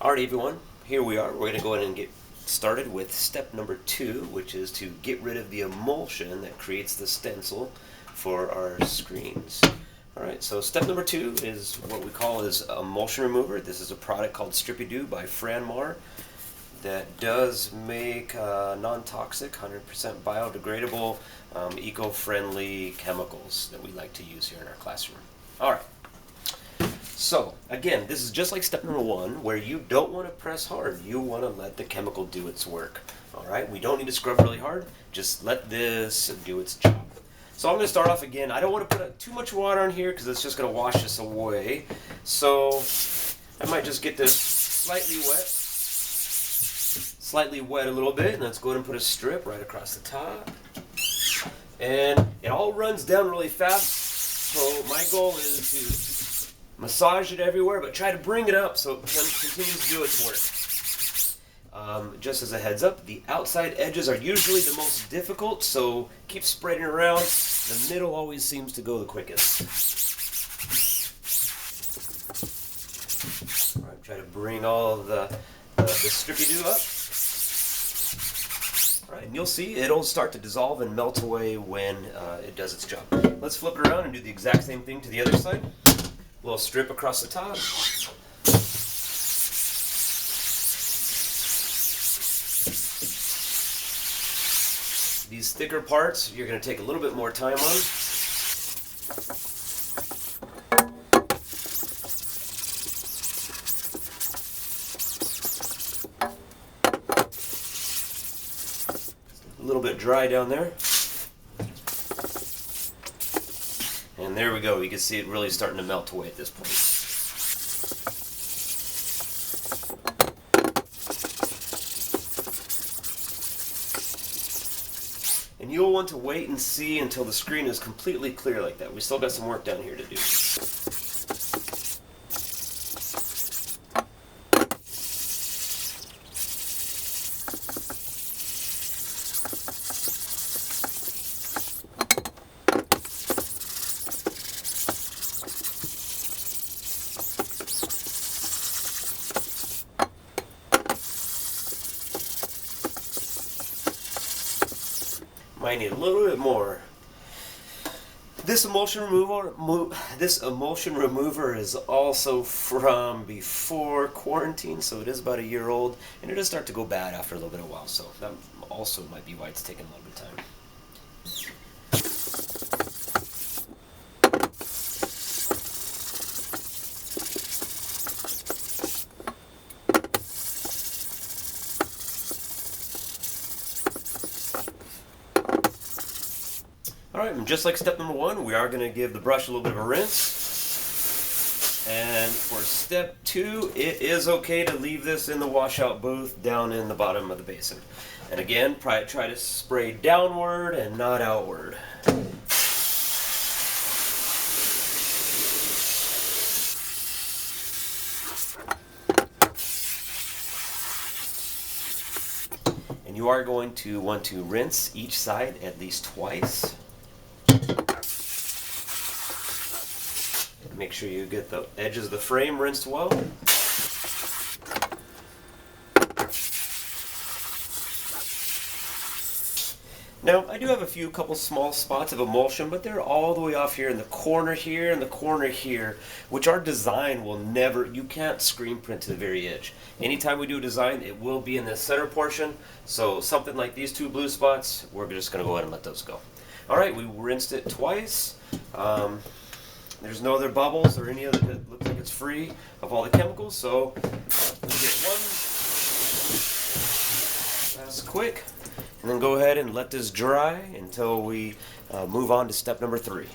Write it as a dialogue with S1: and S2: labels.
S1: Alright everyone, here we are. We're going to go ahead and get started with step number 2, which is to get rid of the emulsion that creates the stencil for our screens. Alright, so step number 2 is what we call is Emulsion Remover. This is a product called Strip-E-Doo by Franmar that does make non-toxic, 100% biodegradable, eco-friendly chemicals that we like to use here in our classroom. Alright. So, again, this is just like step number 1, where you don't want to press hard. You want to let the chemical do its work. Alright, we don't need to scrub really hard. Just let this do its job. So I'm going to start off again. I don't want to put too much water on here because it's just going to wash this away. So, I might just get this slightly wet a little bit, and let's go ahead and put a strip right across the top. And it all runs down really fast, so my goal is to massage it everywhere, but try to bring it up so it continues to do its work. Just as a heads up, the outside edges are usually the most difficult, so keep spreading around. The middle always seems to go the quickest. Alright, try to bring all of the Strip-E-Doo up. Alright, and you'll see it'll start to dissolve and melt away when it does its job. Let's flip it around and do the exact same thing to the other side. Little strip across the top. These thicker parts you're going to take a little bit more time on. A little bit dry down there. And there we go. You can see it really starting to melt away at this point. And you'll want to wait and see until the screen is completely clear like that. We still got some work down here to do. Might need a little bit more. This emulsion remover is also from before quarantine, so it is about a year old, and it does start to go bad after a little bit of a while, so that also might be why it's taking a little bit of time. Alright, and just like step number 1, we are going to give the brush a little bit of a rinse. And for step 2, it is okay to leave this in the washout booth down in the bottom of the basin. And again, try to spray downward and not outward. And you are going to want to rinse each side at least twice. Make sure you get the edges of the frame rinsed well. Now, I do have a couple small spots of emulsion, but they're all the way off here in the corner here and the corner here, which our design will never, you can't screen print to the very edge. Anytime we do a design, it will be in the center portion, so something like these 2 blue spots, we're just going to go ahead and let those go. Alright, we rinsed it twice. There's no other bubbles or any other, it looks like it's free of all the chemicals, so we'll get one last quick, and then go ahead and let this dry until we move on to step number 3.